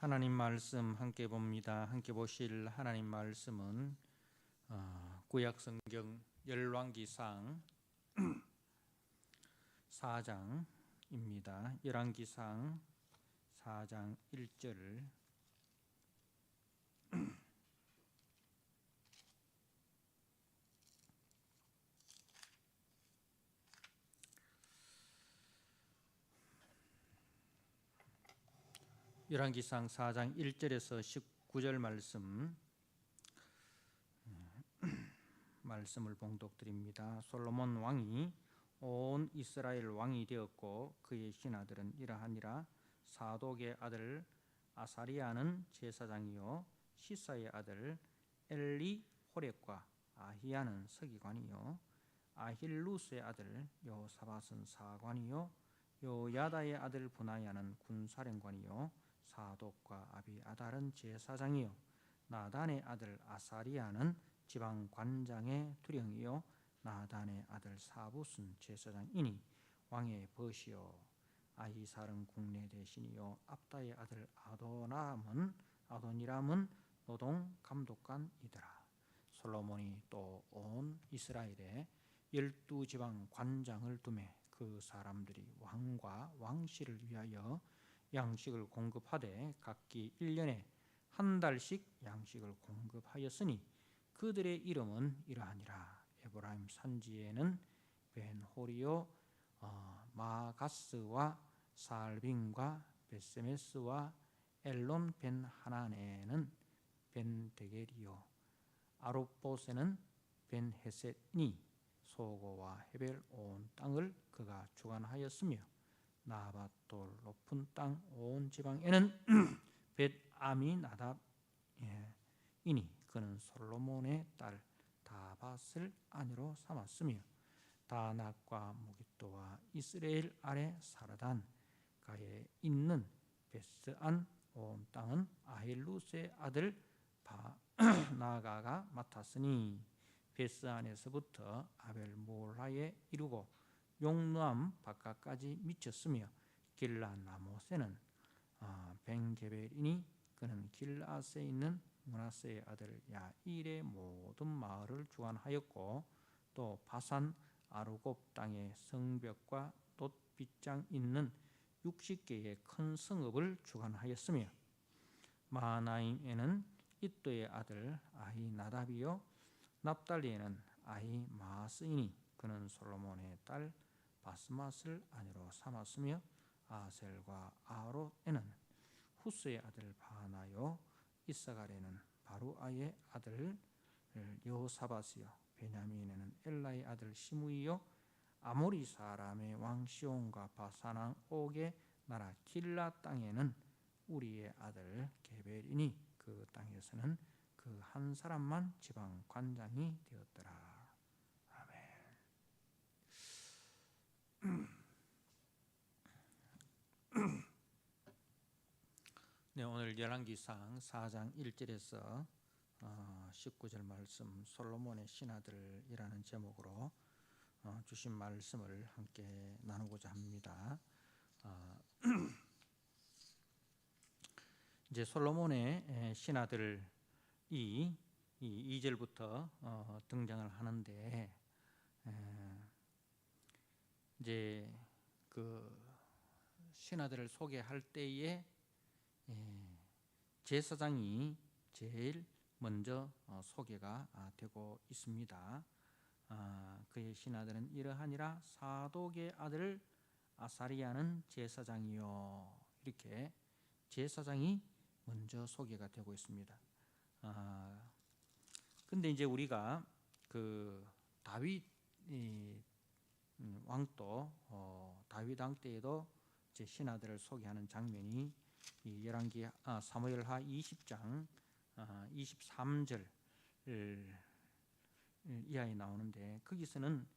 하나님 말씀 함께 봅니다. 함께 보실 하나님 말씀은 구약성경 열왕기상 4장입니다. 열왕기상 4장 1절 열왕기상 4장 1절에서 19절 말씀을 봉독드립니다. 솔로몬 왕이 온 이스라엘 왕이 되었고 그의 신하들은 이러하니라. 사독의 아들 아사리야는 제사장이요 시사의 아들 엘리호렙과 아히야는 서기관이요 아힐루스의 아들 여호사밧은 사관이요 요야다의 아들 브나야는 군사령관이요 사독과 아비아달은 제사장이요 나단의 아들 아사리야는 지방관장의 두령이요 나단의 아들 사붓은 제사장이니 왕의 벗이요 아히살은 국내 대신이요 압다의 아들 아도니람은 노동 감독관이더라. 솔로몬이 또 온 이스라엘에 12지방 관장을 두매 그 사람들이 왕과 왕실을 위하여 양식을 공급하되 각기 1년에 한 달씩 양식을 공급하였으니 그들의 이름은 이러하니라. 에브라임 산지에는 벤호리요 마가스와 살빔과 베세메스와 엘론 벤하난에는 벤데겔이요 아롯봇에는 벤헤셋니 소고와 헤벨 온 땅을 그가 주관하였으며 나밧돌 높은 땅 온 지방에는 벳아미나답이니 그는 솔로몬의 딸 다밧을 아내로 삼았으며 다낙과 무깃도와 이스라엘 아래 사르단 가에 있는 베스안 온 땅은 아힐루스의 아들 바나가가 맡았으니 베스안에서부터 아벨몰라에 이르고 용르암 바깥까지 미쳤으며 길라나못에는 벤게벨이니 그는 길라앗에 있는 므낫세의 아들 야일의 모든 마을을 주관하였고 또 바산 아르곱 땅의 성벽과 돛빗장 있는 60개의 큰 성읍을 주관하였으며 마하나임에는 이또의 아들 아히나답이요 납달리에는 아히마스이니 그는 솔로몬의 딸 바스맛을 아내로 삼았으며 아셀과 아롯에는 후스의 아들 바나요 이사갈에는 바루아의 아들 여호사밧이요 베냐민에는 엘라의 아들 시므이요 아모리 사람의 왕 시온과 바산 옥의 나라 길라 땅에는 우리의 아들 게벨이니 그 땅에서는 그 한 사람만 지방 관장이 되었더라. 아멘. 네, 오늘 열왕기상 4장 1절에서 19절 말씀 솔로몬의 신하들이라는 제목으로 주신 말씀을 함께 나누고자 합니다. 이제 솔로몬의 신하들이 이 2절부터 등장을 하는데 이제 그 신하들을 소개할 때에 제사장이 제일 먼저 소개가 되고 있습니다. 그의 신하들은 이러하니라. 사독의 아들 아사리야는 제사장이요 이렇게 제사장이 먼저 소개가 되고 있습니다. 근데 이제 우리가 그 다윗 왕도 다윗 왕 때에도 이제 신하들을 소개하는 장면이 이 열왕기 사무엘하 20장 23절 이하에 나오는데 거기서는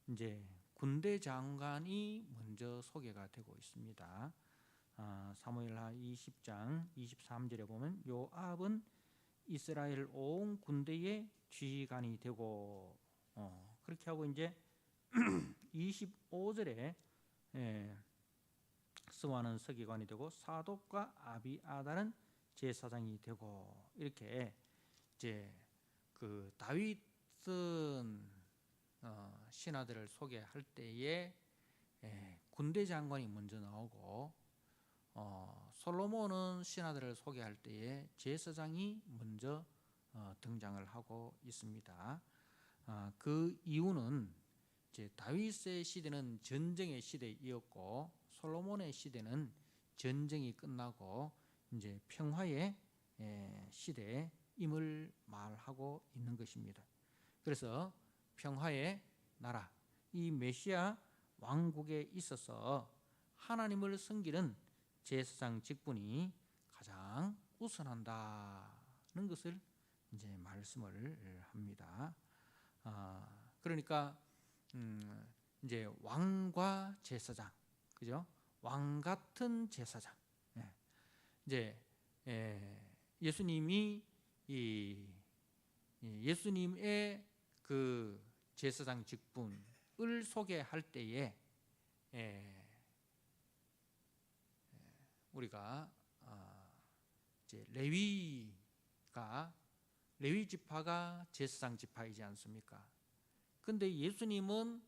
이제 군대 장관이 먼저 소개가 되고 있습니다. 사무엘하 20장 23절에 보면 요압은 이스라엘 온 군대의 지휘관이 되고 그렇게 하고 이제 25절에 스와는 서기관이 되고 사독과 아비아달은 제사장이 되고, 이렇게 이제 그 다윗은 신하들을 소개할 때에 군대 장관이 먼저 나오고, 솔로몬은 신하들을 소개할 때에 제사장이 먼저 등장을 하고 있습니다. 그 이유는 이제 다윗의 시대는 전쟁의 시대이었고, 솔로몬의 시대는 전쟁이 끝나고 이제 평화의 시대임을 말하고 있는 것입니다. 그래서 평화의 나라, 이 메시아 왕국에 있어서 하나님을 섬기는 제사장 직분이 가장 우선한다는 것을 이제 말씀을 합니다. 그러니까 이제 왕과 제사장, 그죠? 왕 같은 제사장. 이제 예수님이 예수님의 그 제사장 직분을 소개할 때에 우리가 이제 레위 지파가 제사장 지파이지 않습니까? 근데 예수님은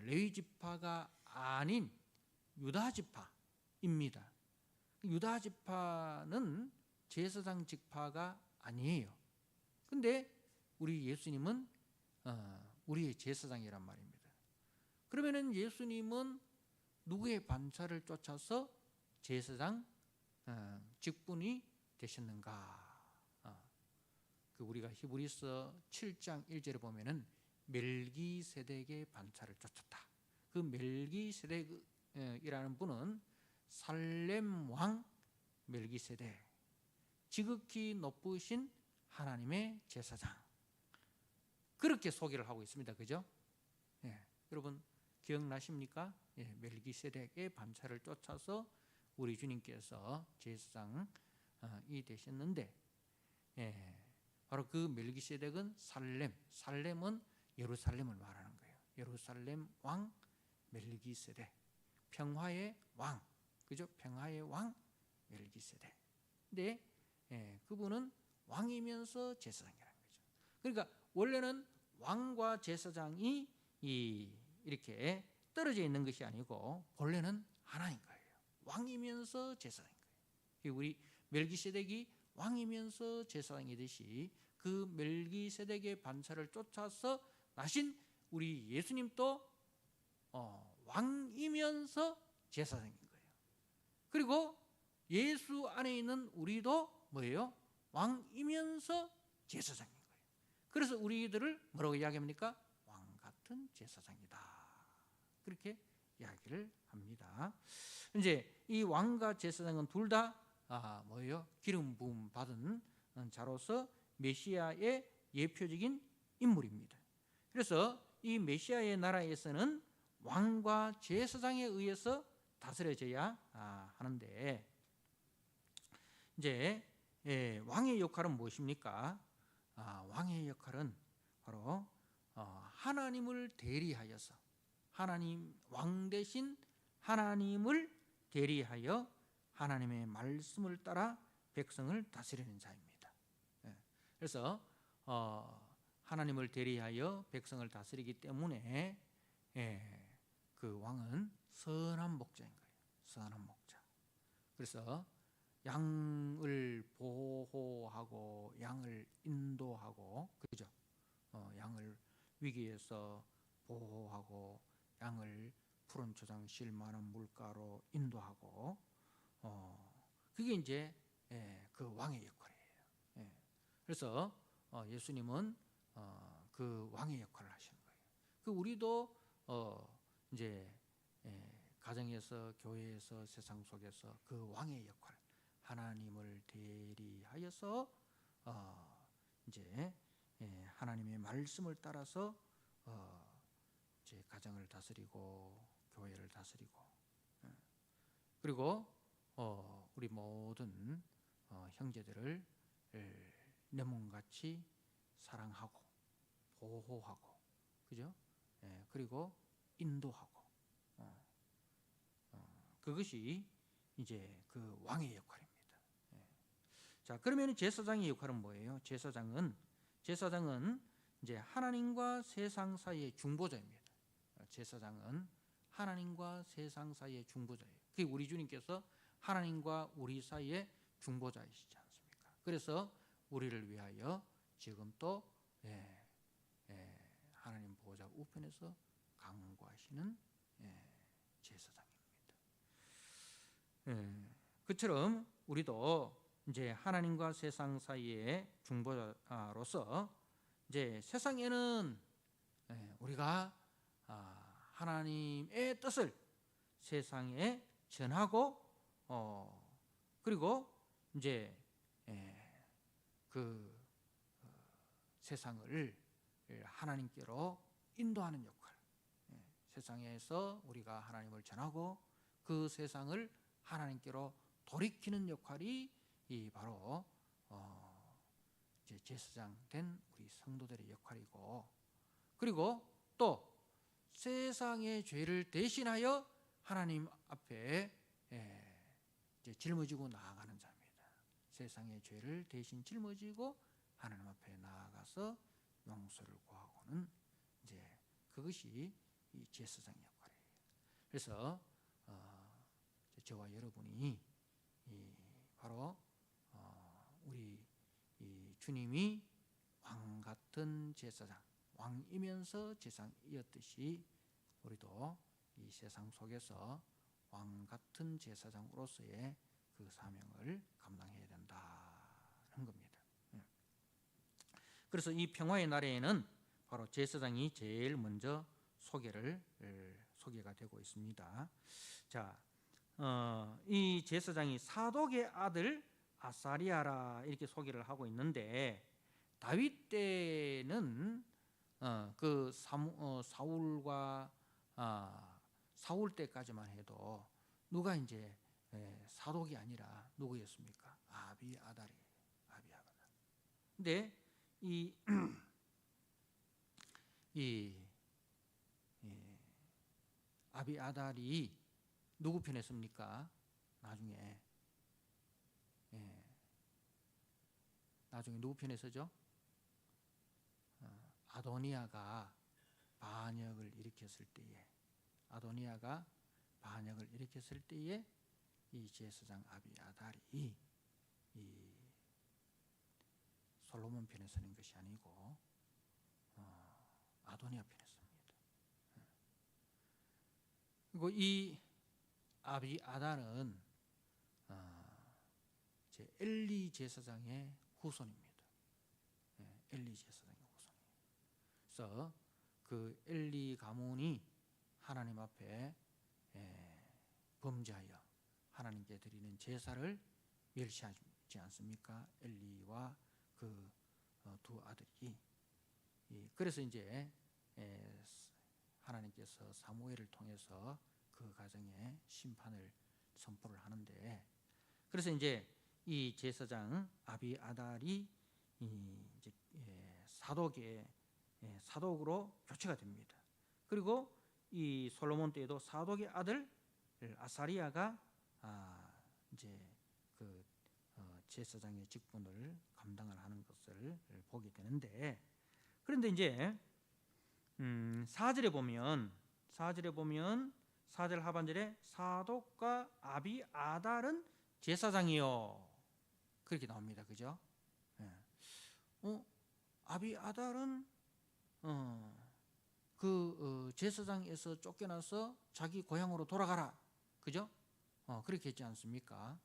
레위 지파가 아닌 유다 지파입니다. 유다 지파는 제사장 지파가 아니에요. 근데 우리 예수님은 우리의 제사장이란 말입니다. 그러면은 예수님은 누구의 반차를 쫓아서 제사장 직분이 되셨는가? 그 우리가 히브리서 7장 1절에 보면은 멜기세덱의 반차를 쫓았다. 그 멜기세덱이라는 분은 살렘 왕 멜기세덱, 지극히 높으신 하나님의 제사장, 그렇게 소개를 하고 있습니다. 그죠? 여러분 기억나십니까? 멜기세덱의 반차를 쫓아서 우리 주님께서 제사장이 되셨는데, 바로 그 멜기세덱은 살렘은 예루살렘을 말하는 거예요. 예루살렘 왕 멜기세덱, 평화의 왕, 그죠? 평화의 왕 멜기세덱. 근데 그분은 왕이면서 제사장이라는 거죠. 그러니까 원래는 왕과 제사장이 이렇게 떨어져 있는 것이 아니고 본래는 하나인 거예요. 왕이면서 제사장인 거예요. 우리 멜기세덱이 왕이면서 제사장이듯이 그 멜기세덱의 반차를 쫓아서 나신 우리 예수님도 왕이면서 제사장인 거예요. 그리고 예수 안에 있는 우리도 뭐예요? 왕이면서 제사장인 거예요. 그래서 우리들을 뭐라고 이야기합니까? 왕 같은 제사장이다, 그렇게 이야기를 합니다. 이제 이 왕과 제사장은 둘 다 뭐예요? 기름 부음 받은 자로서 메시아의 예표적인 인물입니다. 그래서 이 메시아의 나라에서는 왕과 제사장에 의해서 다스려져야 하는데, 이제 왕의 역할은 무엇입니까? 왕의 역할은 바로 하나님을 대리하여서, 왕 대신 하나님을 대리하여 하나님의 말씀을 따라 백성을 다스리는 자입니다. 그래서 하나님을 대리하여 백성을 다스리기 때문에 그 왕은 선한 목자인 거예요. 선한 목자. 그래서 양을 보호하고 양을 인도하고, 그죠? 양을 위기에서 보호하고 양을 푸른 초장 실 많은 물가로 인도하고, 그게 이제 그 왕의 역할이에요. 그래서 예수님은 그 왕의 역할을 하시는 거예요. 그 우리도 이제 가정에서, 교회에서, 세상 속에서 그 왕의 역할, 하나님을 대리하여서 이제 하나님의 말씀을 따라서 이제 가정을 다스리고 교회를 다스리고, 그리고 우리 모든 형제들을 내 몸같이 사랑하고 보호하고, 그죠? 그리고 인도하고, 그것이 이제 그 왕의 역할입니다. 자, 그러면 제사장의 역할은 뭐예요? 제사장은 이제 하나님과 세상 사이의 중보자입니다. 제사장은 하나님과 세상 사이의 중보자예요. 그게 우리 주님께서 하나님과 우리 사이의 중보자이시지 않습니까? 그래서 우리를 위하여 지금 또 하나님 보호자 우편에서 강구하시는 제사장입니다. 그처럼 우리도 이제 하나님과 세상 사이의 중보자로서 이제 세상에는 우리가 하나님의 뜻을 세상에 전하고 그리고 이제 그 세상을 하나님께로 인도하는 역할, 세상에서 우리가 하나님을 전하고 그 세상을 하나님께로 돌이키는 역할이 바로 이제 제사장 된 우리 성도들의 역할이고, 그리고 또 세상의 죄를 대신하여 하나님 앞에 이제 짊어지고 나아가는 자입니다. 세상의 죄를 대신 짊어지고 하나님 앞에 나아가서 용서를 구하고는 이제 그것이 이 제사장의 역할이에요. 그래서 저와 여러분이 바로 우리 주님이 왕 같은 제사장, 왕이면서 제사장이었듯이 우리도 이 세상 속에서 왕 같은 제사장으로서의 그 사명을 감당해야 된다는 겁니다. 그래서 이 평화의 날에는 바로 제사장이 제일 먼저 소개가 되고 있습니다. 자, 이 제사장이 사독의 아들 아사리아라 이렇게 소개를 하고 있는데, 다윗 때는 그 사울과 사울 때까지만 해도 누가 이제 사독이 아니라 누구였습니까? 아비아달이에요. 아비아달. 근데 이 아비아달이 누구 편에 섭니까? 나중에 누구 편에 서죠? 아도니아가 반역을 일으켰을 때에 이 제사장 아비아달이 이 솔로몬 편에 서는 것이 아니고 아도니아 편에 섭니다. 그리고 이 아비아달은 엘리 제사장의 후손입니다. 엘리 제사장의 후손이에요. 그래서 그 엘리 가문이 하나님 앞에 범죄하여 하나님께 드리는 제사를 멸시하지 않습니까? 엘리와 그 두 아들이. 그래서 이제 하나님께서 사무엘을 통해서 그 가정에 심판을 선포를 하는데, 그래서 이제 이 제사장 아비아달이 이제 사독으로 교체가 됩니다. 그리고 이 솔로몬 때에도 사독의 아들 아사리아가 이제 그 제사장의 직분을 감당을 하는 것을 보게 되는데, 그런데 이제 4절에 보면 4절 하반절에 사독과 아비아달은 제사장이요 그렇게 나옵니다. 그죠? 아비아달은 제사장에서 쫓겨나서 자기 고향으로 돌아가라. 그죠? 그렇게 했지 않습니까?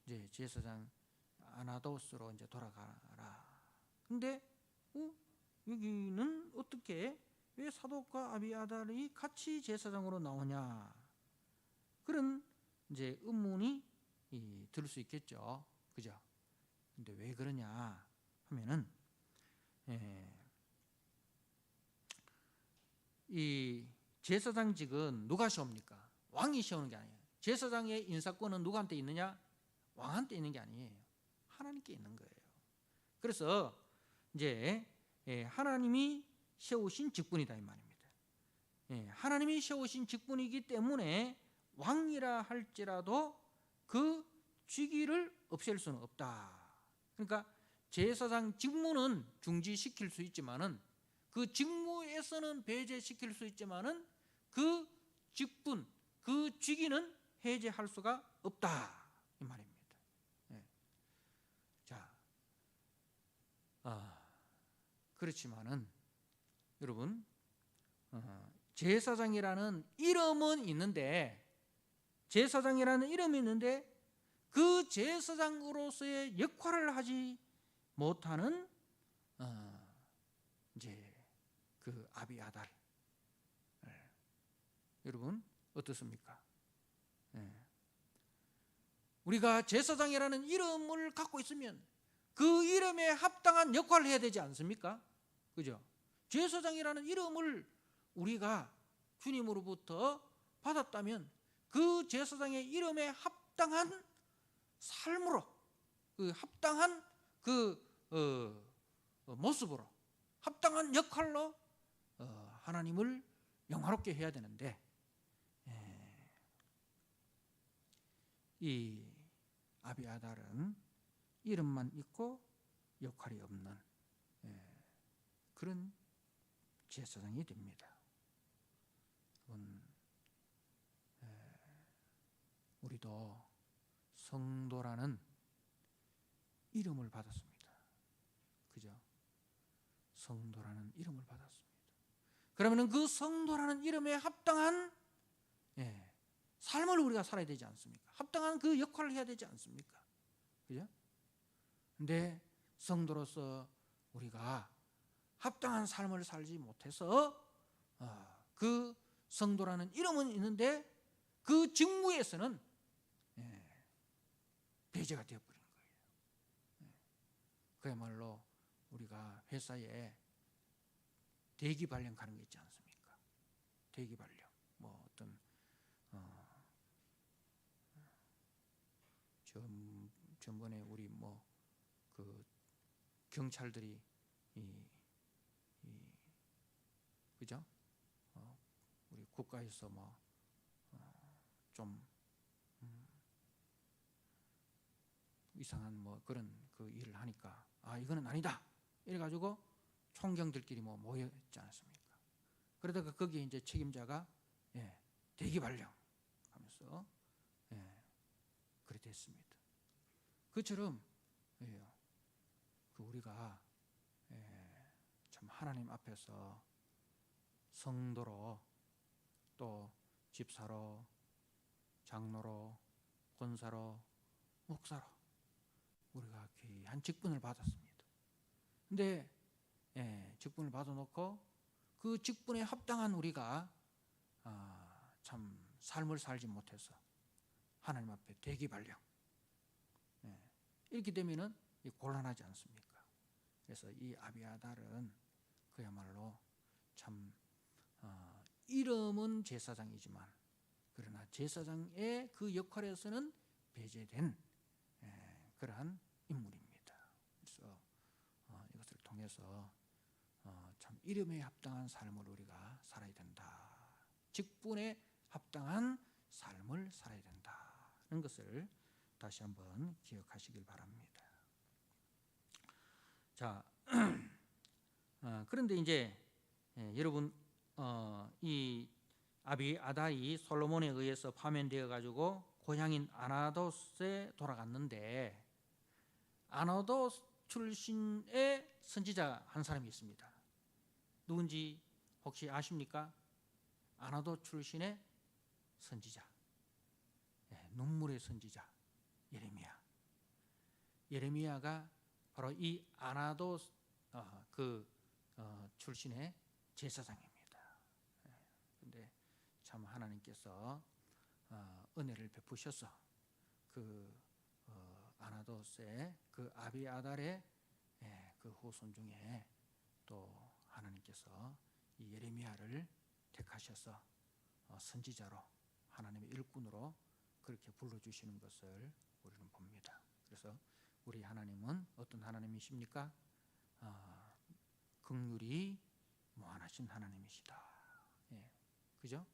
이제 제사장 아나도스로 이제 돌아가라. 근데 여기는 어떻게 왜 사독과 아비아달이 같이 제사장으로 나오냐? 그런 이제 의문이 들 수 있겠죠. 그죠? 근데 왜 그러냐 하면은 이 제사장직은 누가 시옵니까? 왕이 시오는 게 아니에요. 제사장의 인사권은 누구한테 있느냐? 왕한테 있는 게 아니에요. 하나님께 있는 거예요. 그래서 이제 하나님이 세우신 직분이다 이 말입니다. 하나님이 세우신 직분이기 때문에 왕이라 할지라도 그 직위를 없앨 수는 없다. 그러니까 제사장 직무는 중지시킬 수 있지만은 그 직무에서는 배제시킬 수 있지만은 그 직분, 그 직위는 해제할 수가 없다 이 말입니다. 예. 자, 그렇지만은 여러분 제사장이라는 이름은 있는데 그 제사장으로서의 역할을 하지 못하는 이제 그 아비아달, 여러분 어떻습니까? 우리가 제사장이라는 이름을 갖고 있으면 그 이름에 합당한 역할을 해야 되지 않습니까? 그죠? 제사장이라는 이름을 우리가 주님으로부터 받았다면 그 제사장의 이름에 합당한 삶으로, 그 합당한 그 모습으로, 합당한 역할로 하나님을 영화롭게 해야 되는데, 이 아비아달은 이름만 있고 역할이 없는 그런 제사장이 됩니다. 우리도 성도라는 이름을 받았습니다. 그죠? 성도라는 이름을 받았습니다. 그러면 그 성도라는 이름에 합당한 삶을 우리가 살아야 되지 않습니까? 합당한 그 역할을 해야 되지 않습니까? 그죠? 근데 성도로서 우리가 합당한 삶을 살지 못해서 그 성도라는 이름은 있는데 그 직무에서는 배제가 되어버린 거예요. 그야말로 우리가 회사에 대기 발령 가는 게 있지 않습니까? 대기 발령, 뭐 어떤 전번에 우리 뭐 그 경찰들이 그죠? 우리 국가에서 뭐 좀 이상한 뭐 그런 그 일을 하니까 이거는 아니다 이래 가지고 총경들끼리 뭐 모였지 않습니까? 그러다가 거기에 이제 책임자가 대기 발령 하면서 그래 됐습니다. 그처럼 그 우리가 참 하나님 앞에서 성도로, 또 집사로, 장로로, 권사로, 목사로 우리가 귀한 직분을 받았습니다. 근데 직분을 받아놓고 그 직분에 합당한 우리가 참 삶을 살지 못해서 하나님 앞에 대기 발령, 이렇게 되면은 곤란하지 않습니까? 그래서 이 아비아달은 그야말로 참 이름은 제사장이지만 그러나 제사장의 그 역할에서는 배제된 그러한 인물입니다. 그래서 이것을 통해서 참 이름에 합당한 삶을 우리가 살아야 된다. 직분에 합당한 삶을 살아야 된다는 것을 다시 한번 기억하시길 바랍니다. 자, 그런데 이제 여러분 이 아비아달이 솔로몬에 의해서 파면되어 가지고 고향인 아나돗에 돌아갔는데 아나돗 출신의 선지자 한 사람이 있습니다. 누군지 혹시 아십니까? 아나돗 출신의 선지자, 눈물의 선지자 예레미야가 바로 이 아나돗 출신의 제사장입니다. 그런데 참 하나님께서 은혜를 베푸셔서 그 아나돗의 그 아비아달의 그 후손 중에 또 하나님께서 이 예레미야를 택하셔서 선지자로, 하나님의 일꾼으로 그렇게 불러주시는 것을 우리는 봅니다. 그래서 우리 하나님은 어떤 하나님이십니까? 긍휼이 무한하신 하나님이시다. 그죠?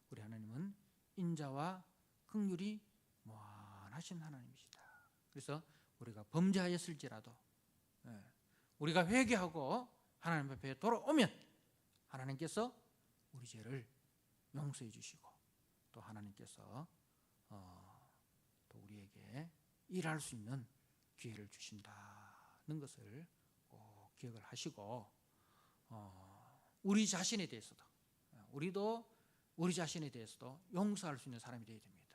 우리 하나님은 인자와 긍휼이 무한하신 하나님이시다. 그래서 우리가 범죄하였을지라도 우리가 회개하고 하나님 앞에 돌아오면 하나님께서 우리 죄를 용서해 주시고 또 하나님께서 또 우리에게 일할 수 있는 기회를 주신다는 것을 꼭 기억을 하시고 우리 자신에 대해서도 우리 자신에 대해서도 용서할 수 있는 사람이 되어야 됩니다.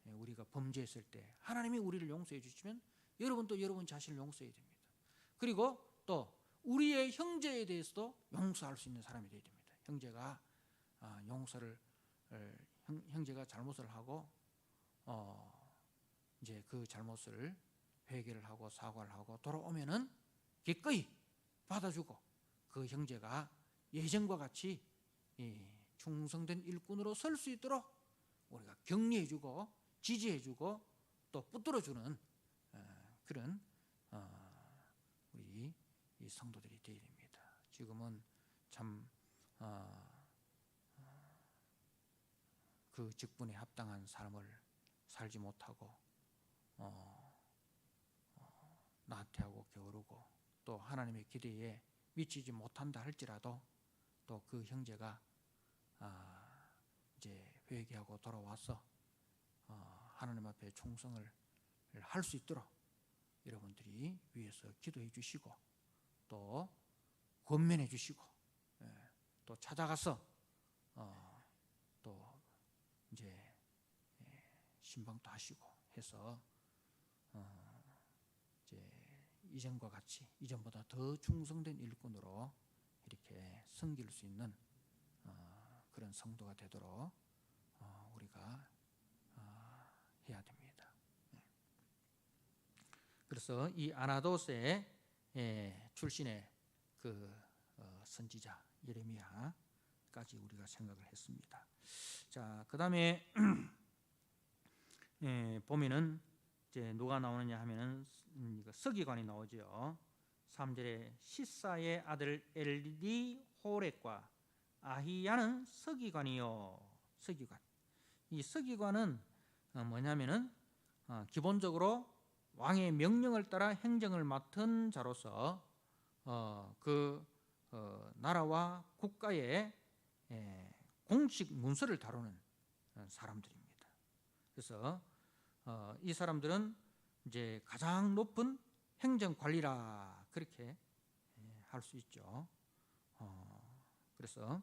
우리가 범죄했을 때 하나님이 우리를 용서해 주시면 여러분도 여러분 자신을 용서해야 됩니다. 그리고 또 우리의 형제에 대해서도 용서할 수 있는 사람이 되어야 됩니다. 형제가 형제가 잘못을 하고 이제 그 잘못을 회개를 하고 사과를 하고 돌아오면은 기꺼이 받아주고 그 형제가 예전과 같이 충성된 일꾼으로 설 수 있도록 우리가 격려해주고 지지해주고 또 붙들어주는 그런 우리 이 성도들이 되어야 됩니다. 지금은 참 그 직분에 합당한 삶을 살지 못하고 나태하고 게으르고 또 하나님의 기대에 미치지 못한다 할지라도 또 그 형제가 이제 회개하고 돌아와서 하나님 앞에 충성을 할 수 있도록 여러분들이 위에서 기도해 주시고 또 권면해 주시고 또 찾아가서 또 이제 신방도 하시고 해서 이제 이전과 같이 이전보다 더 충성된 일꾼으로 이렇게 섬길 수 있는 그런 성도가 되도록 우리가 해야 됩니다. 그래서 이 아나도스의 출신의 그 선지자 예레미야까지 우리가 생각을 했습니다. 자, 그다음에 보면은 이제 누가 나오느냐 하면은 서기관이 나오죠. 3절에 시사의 아들 엘리호렉과 아히야는 서기관이요. 서기관. 이 서기관은 뭐냐면은 기본적으로 왕의 명령을 따라 행정을 맡은 자로서 나라와 국가의 공식 문서를 다루는 사람들입니다. 그래서 이 사람들은 이제 가장 높은 행정 관리라 그렇게 할 수 있죠. 그래서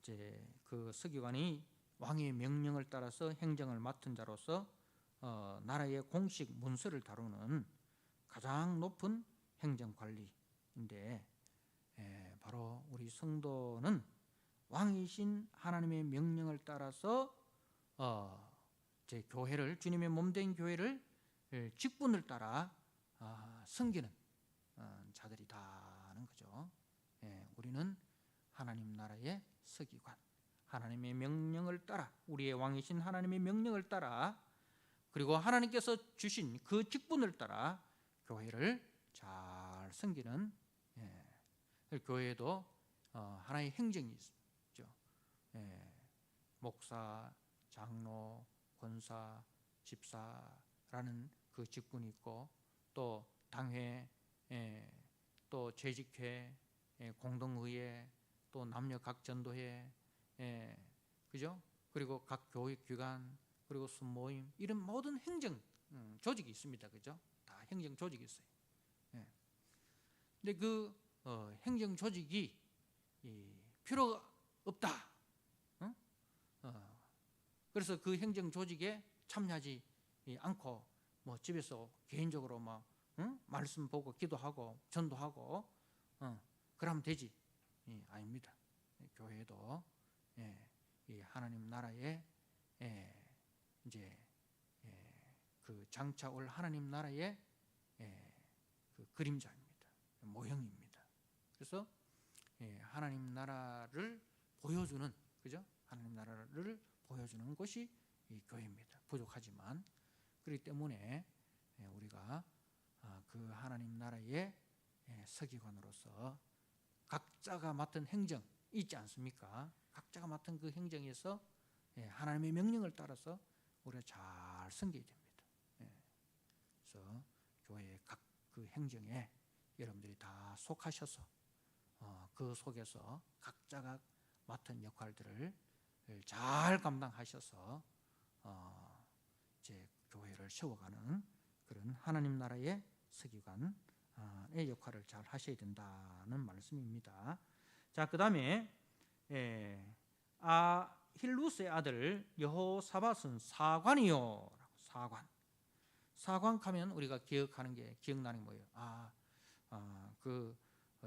이제 그 서기관이 왕의 명령을 따라서 행정을 맡은 자로서 나라의 공식 문서를 다루는 가장 높은 행정 관리인데 바로 우리 성도는 왕이신 하나님의 명령을 따라서 제 교회를 주님의 몸된 교회를 직분을 따라 섬기는 자들이다는 거죠. 우리는 하나님 나라의 서기관, 하나님의 명령을 따라 우리의 왕이신 하나님의 명령을 따라 그리고 하나님께서 주신 그 직분을 따라 교회를 잘 섬기는 교회에도 하나의 행정이 있죠. 목사, 장로, 권사, 집사라는 그 직분이 있고 또 당회, 또 재직회, 공동의회, 또 남녀 각 전도회, 그죠? 그리고 각 교육기관, 그리고 순모임 이런 모든 행정 조직이 있습니다, 그죠? 다 행정 조직이 있어요. 근데 그 행정 조직이 필요가 없다. 그래서 그 행정 조직에 참여하지 않고 뭐 집에서 개인적으로 막 말씀 보고 기도하고 전도하고 그러면 되지. 아닙니다. 교회도 이 하나님 나라의 이제 그 장차 올 하나님 나라의 그 그림자입니다. 모형입니다. 그래서 하나님 나라를 보여주는, 그죠? 하나님 나라를 보여주는 것이 이 교회입니다. 부족하지만 그렇기 때문에 우리가 그 하나님 나라의 서기관으로서 각자가 맡은 행정 있지 않습니까? 각자가 맡은 그 행정에서 하나님의 명령을 따라서 우리가 잘 섬겨야 됩니다. 그래서 교회의 각 그 행정에 여러분들이 다 속하셔서 그 속에서 각자가 맡은 역할들을 잘 감당하셔서 이제 교회를 세워가는 그런 하나님 나라의 서기관의 역할을 잘 하셔야 된다는 말씀입니다. 자, 그 다음에 힐루스의 아들 여호사밧은 사관이요. 사관 하면 우리가 기억나는 게 뭐예요? 그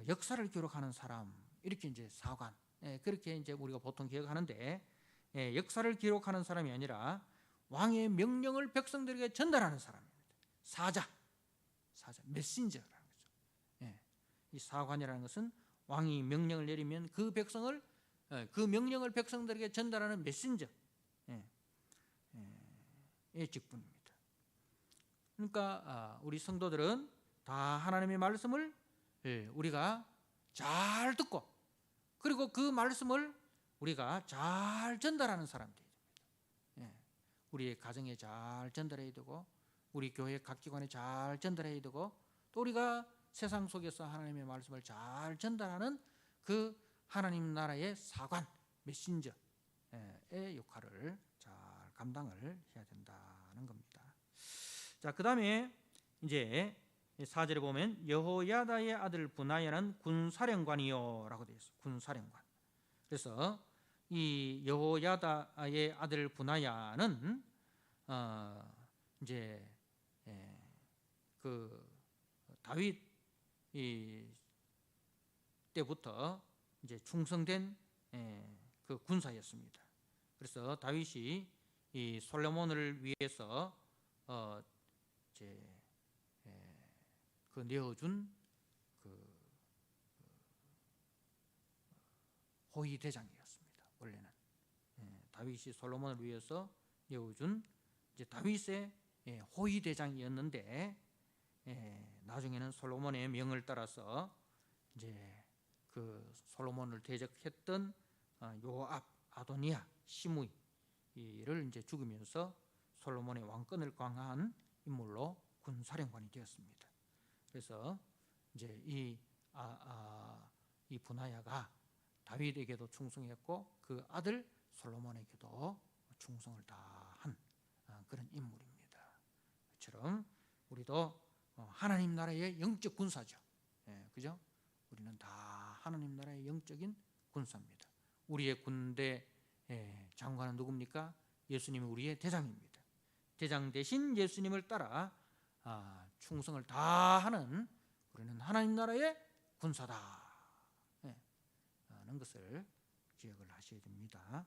역사를 기록하는 사람, 이렇게 이제 사관, 그렇게 이제 우리가 보통 기억하는데, 역사를 기록하는 사람이 아니라 왕의 명령을 백성들에게 전달하는 사람입니다. 사자, 메신저라는 거죠. 이 사관이라는 것은 왕이 명령을 내리면 그 명령을 백성들에게 전달하는 메신저의 직분입니다. 그러니까 우리 성도들은 다 하나님의 말씀을 우리가 잘 듣고, 그리고 그 말씀을 우리가 잘 전달하는 사람들이 됩니다. 우리의 가정에 잘 전달해야 되고, 우리 교회 각 기관에 잘 전달해야 되고, 또 우리가 세상 속에서 하나님의 말씀을 잘 전달하는 그 하나님 나라의 사관, 메신저의 역할을 잘 감당을 해야 된다는 겁니다. 자, 그 다음에 이제 4절에 보면 여호야다의 아들 분하야는 군사령관이요라고 되어 있어요. 군사령관. 그래서 이 여호야다의 아들 분하야는 이제 그 다윗 때부터 이제 충성된 그 군사였습니다. 그래서 다윗이 이 솔로몬을 위해서 이제 그 내어준 그 호위 대장이었습니다. 원래는 다윗이 솔로몬을 위해서 내어준 이제 다윗의 호위 대장이었는데, 나중에는 솔로몬의 명을 따라서 이제 그 솔로몬을 대적했던 요압, 아도니아, 시므이를 이제 죽이면서 솔로몬의 왕권을 강화한 인물로 군사령관이 되었습니다. 그래서 이제 이 분하야가 다윗에게도 충성했고 그 아들 솔로몬에게도 충성을 다한 그런 인물입니다. 그처럼 우리도 하나님 나라의 영적 군사죠. 그죠? 우리는 다 하나님 나라의 영적인 군사입니다. 우리의 군대 장관은 누굽니까? 예수님이 우리의 대장입니다. 대장 대신 예수님을 따라 충성을 다하는 우리는 하나님 나라의 군사다 하는 것을 기억을 하셔야 됩니다.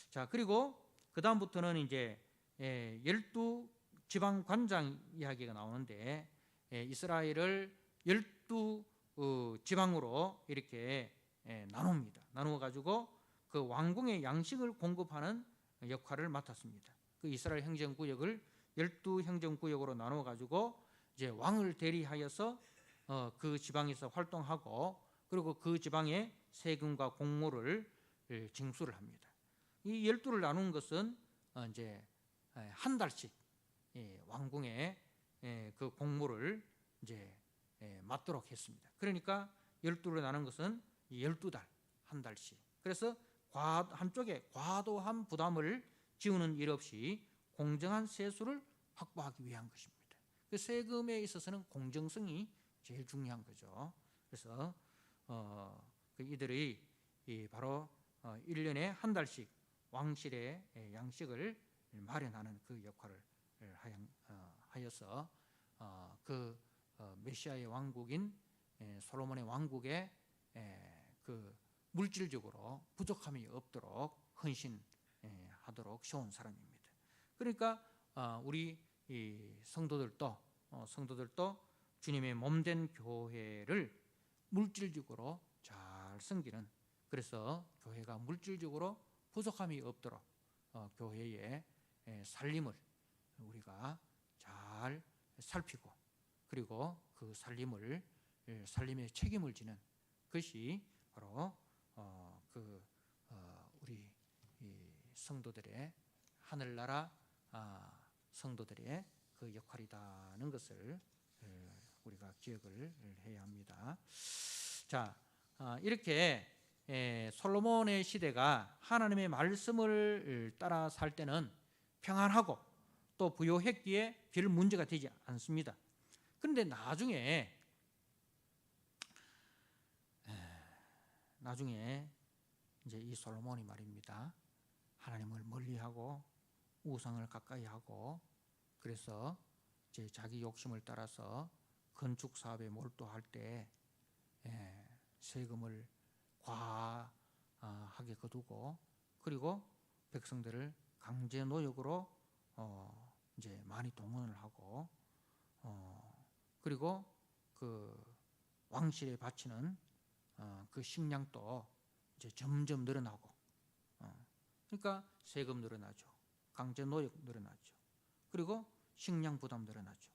자, 그리고 그 다음부터는 이제 12지방 관장 이야기가 나오는데, 이스라엘을 12지방으로 이렇게 나눕니다. 나누어 가지고 그 왕궁의 양식을 공급하는 역할을 맡았습니다. 그 이스라엘 행정구역을 12행정구역으로 나누어 가지고 이제 왕을 대리하여서 그 지방에서 활동하고, 그리고 그 지방의 세금과 공물을 징수를 합니다. 이 12를 나눈 것은 이제 한 달씩 왕궁의 그 공물을 이제 맡도록 했습니다. 그러니까 12로 나눈 것은 12달, 한 달씩. 그래서 한쪽에 과도한 부담을 지우는 일 없이 공정한 세수를 확보하기 위한 것입니다. 그 세금에 있어서는 공정성이 제일 중요한 거죠. 그래서 이들이 바로 1년에 한 달씩 왕실의 양식을 마련하는 그 역할을 하여서 그 메시아의 왕국인 솔로몬의 왕국에 그 물질적으로 부족함이 없도록 헌신하도록 세운 사람입니다. 그러니까 우리 성도들도 주님의 몸된 교회를 물질적으로 잘 섬기는, 그래서 교회가 물질적으로 부족함이 없도록 교회의 살림을 우리가 잘 살피고, 그리고 그 살림의 책임을 지는 것이 바로 우리 성도들의 하늘나라 성도들의 그 그 역할이다는 것을 우리가 기억을 해야 합니다. 자, 이렇게 솔로몬의 시대가 하나님의 말씀을 따라 살 때는 평안하고 또 부요했기에 별 문제가 되지 않습니다. 그런데 나중에 이제 이 솔로몬이 말입니다. 하나님을 멀리하고 우상을 가까이하고 그래서 이제 자기 욕심을 따라서 건축 사업에 몰두할 때 세금을 과하게 거두고 그리고 백성들을 강제 노역으로 이제 많이 동원을 하고 그리고 그 왕실에 바치는 그 식량도 이제 점점 늘어나고 그러니까 세금 늘어나죠. 강제 노역 늘어나죠. 그리고 식량 부담 늘어나죠.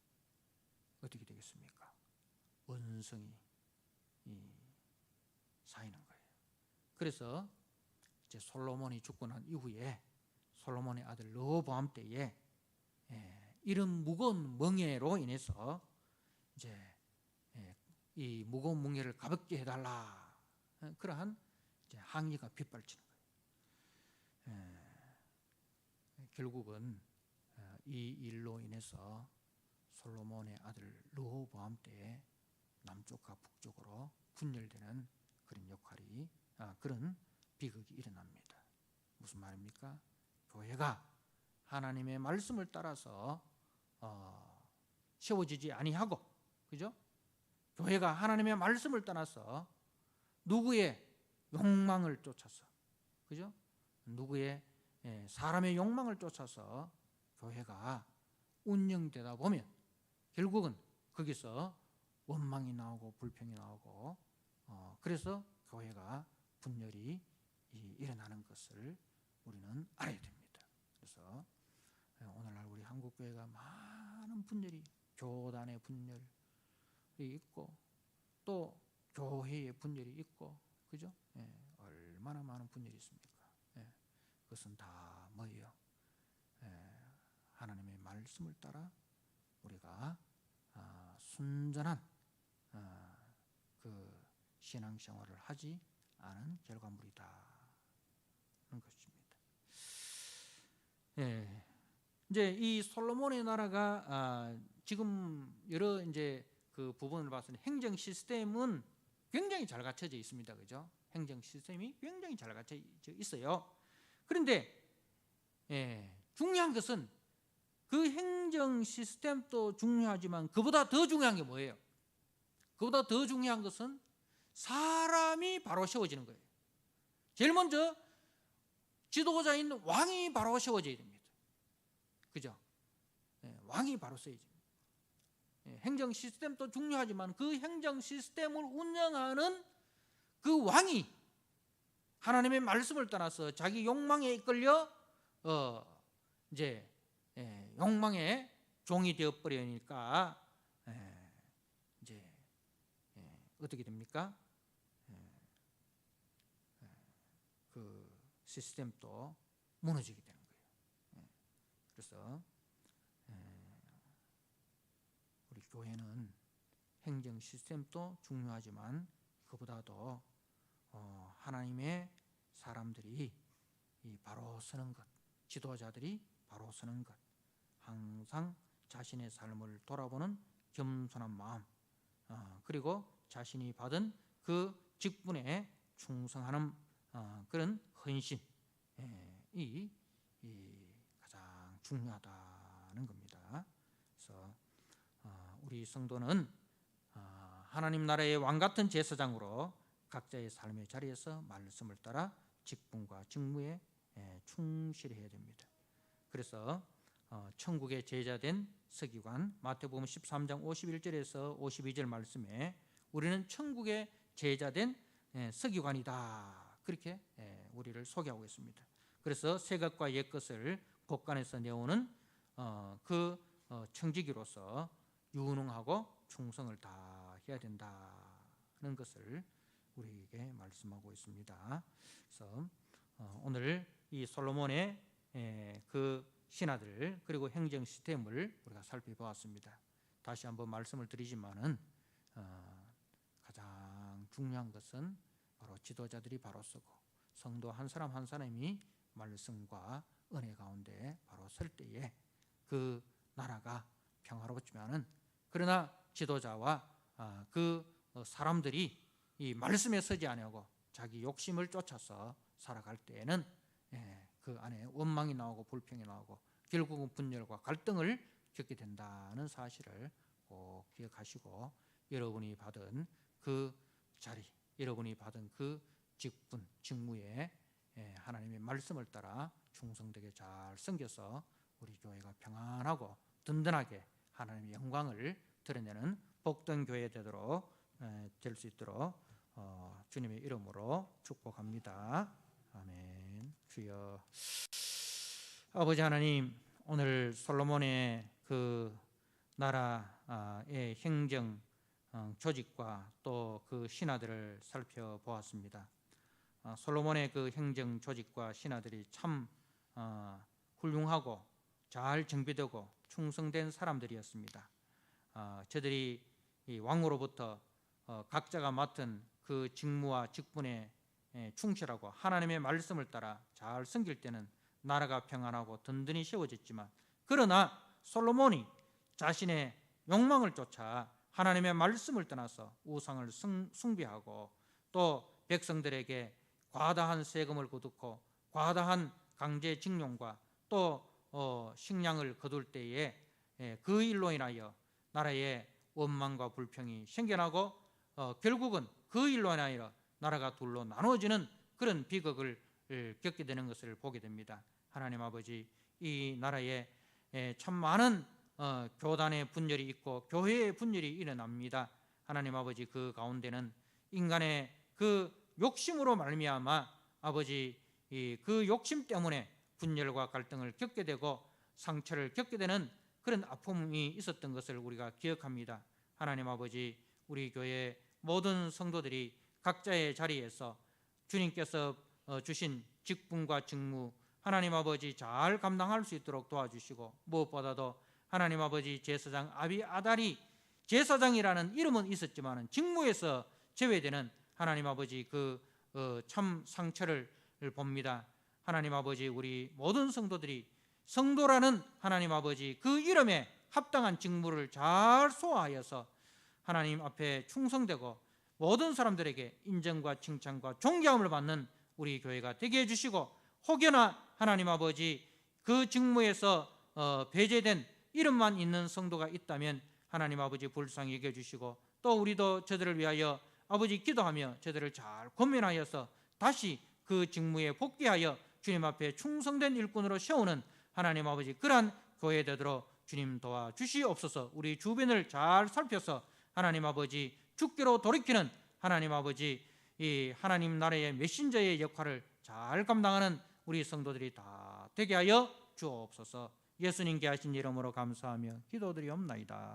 어떻게 되겠습니까? 원성이 쌓이는 거예요. 그래서 이제 솔로몬이 죽고 난 이후에 솔로몬의 아들 르호보암 때에 이런 무거운 멍에로 인해서 이제 이 무거운 멍에를 가볍게 해달라 그러한 이제 항의가 빗발치는 거예요. 결국은 이 일로 인해서 솔로몬의 아들 르호보암 때에 남쪽과 북쪽으로 분열되는 그런 역할이 그런 비극이 일어납니다. 무슨 말입니까? 교회가 하나님의 말씀을 따라서 세워지지 아니하고, 그죠? 교회가 하나님의 말씀을 따라서 누구의 욕망을 쫓아서, 그죠? 누구의 사람의 욕망을 쫓아서 교회가 운영되다 보면 결국은 거기서 원망이 나오고 불평이 나오고 그래서 교회가 분열이 일어나는 것을 우리는 알아야 됩니다. 그래서 오늘날 우리 한국교회가 많은 분열이, 교단의 분열이 있고 또 교회의 분열이 있고, 그죠? 얼마나 많은 분열이 있습니까? 그것은 다 뭐예요? 하나님의 말씀을 따라 우리가 순전한 그 신앙생활을 하지 않은 결과물이다는 것입니다. 이제 이 솔로몬의 나라가 지금 여러 이제 그 부분을 봤을 때 행정 시스템은 굉장히 잘 갖춰져 있습니다, 그죠? 행정 시스템이 굉장히 잘 갖춰져 있어요. 그런데 중요한 것은 그 행정 시스템도 중요하지만 그보다 더 중요한 게 뭐예요? 그보다 더 중요한 것은 사람이 바로 세워지는 거예요. 제일 먼저 지도자인 왕이 바로 세워져야 됩니다. 그죠? 왕이 바로 세워져야 됩니다. 행정 시스템도 중요하지만 그 행정 시스템을 운영하는 그 왕이 하나님의 말씀을 따라서 자기 욕망에 이끌려 이제 욕망의 종이 되어 버리니까 이제 어떻게 됩니까? 그 시스템도 무너지게 되는 거예요. 그래서 우리 교회는 행정 시스템도 중요하지만 그보다도 하나님의 사람들이 바로 서는 것, 지도자들이 바로 서는 것, 항상 자신의 삶을 돌아보는 겸손한 마음, 그리고 자신이 받은 그 직분에 충성하는 그런 헌신이 가장 중요하다는 겁니다. 그래서 우리 성도는 하나님 나라의 왕 같은 제사장으로 각자의 삶의 자리에서 말씀을 따라 직분과 직무에 충실해야 됩니다. 그래서 천국의 제자된 서기관, 마태복음 13장 51절에서 52절 말씀에 우리는 천국의 제자된 서기관이다, 그렇게 우리를 소개하고 있습니다. 그래서 새 것과 옛 것을 곳간에서 내오는 그 청지기로서 유능하고 충성을 다해야 된다는 것을 우리에게 말씀하고 있습니다. 그래서 오늘 이 솔로몬의 그 신하들 그리고 행정 시스템을 우리가 살펴보았습니다. 다시 한번 말씀을 드리지만은 가장 중요한 것은 바로 지도자들이 바로 서고 성도 한 사람 한 사람이 말씀과 은혜 가운데 바로 설 때에 그 나라가 평화롭지만은 그러나 지도자와 그 사람들이 이 말씀에 서지 아니하고 자기 욕심을 쫓아서 살아갈 때에는 그 안에 원망이 나오고 불평이 나오고 결국은 분열과 갈등을 겪게 된다는 사실을 꼭 기억하시고 여러분이 받은 그 자리, 여러분이 받은 그 직분, 직무에 하나님의 말씀을 따라 충성되게 잘 섬겨서 우리 교회가 평안하고 든든하게 하나님의 영광을 드러내는 복된 교회 되도록 될 수 있도록 주님의 이름으로 축복합니다. 아멘. 주여. 아버지 하나님, 오늘 솔로몬의 그 나라의 행정 조직과 또 그 신하들을 살펴보았습니다. 솔로몬의 그 행정 조직과 신하들이 참 훌륭하고 잘 정비되고 충성된 사람들이었습니다. 저들이 이 왕으로부터 각자가 맡은 그 직무와 직분에 충실하고 하나님의 말씀을 따라 잘 섬길 때는 나라가 평안하고 든든히 세워졌지만, 그러나 솔로몬이 자신의 욕망을 쫓아 하나님의 말씀을 떠나서 우상을 숭배하고 또 백성들에게 과다한 세금을 거두고 과다한 강제징용과 또 식량을 거둘 때에 그 일로 인하여 나라에 원망과 불평이 생겨나고 결국은 그 일로 인하여 나라가 둘로 나누어지는 그런 비극을 겪게 되는 것을 보게 됩니다. 하나님 아버지, 이 나라에 참 많은 교단의 분열이 있고 교회의 분열이 일어납니다. 하나님 아버지, 그 가운데는 인간의 그 욕심으로 말미암아 아버지 그 욕심 때문에 분열과 갈등을 겪게 되고 상처를 겪게 되는 그런 아픔이 있었던 것을 우리가 기억합니다. 하나님 아버지, 우리 교회 모든 성도들이 각자의 자리에서 주님께서 주신 직분과 직무 하나님 아버지 잘 감당할 수 있도록 도와주시고, 무엇보다도 하나님 아버지 제사장 아비아달이 제사장이라는 이름은 있었지만 직무에서 제외되는 하나님 아버지 그 참 상처를 봅니다. 하나님 아버지, 우리 모든 성도들이 성도라는 하나님 아버지 그 이름에 합당한 직무를 잘 소화하여서 하나님 앞에 충성되고 모든 사람들에게 인정과 칭찬과 존경을 받는 우리 교회가 되게 해주시고, 혹여나 하나님 아버지 그 직무에서 배제된 이름만 있는 성도가 있다면 하나님 아버지 불쌍히 여겨주시고, 또 우리도 저들을 위하여 아버지 기도하며 저들을 잘 권면하여서 다시 그 직무에 복귀하여 주님 앞에 충성된 일꾼으로 세우는 하나님 아버지 그러한 교회 되도록 주님 도와주시옵소서. 우리 주변을 잘 살펴서 하나님 아버지 주께로 돌이키는 하나님 아버지 이 하나님 나라의 메신저의 역할을 잘 감당하는 우리 성도들이 다 되게 하여 주옵소서. 예수님께 하신 이름으로 감사하며 기도드리옵나이다.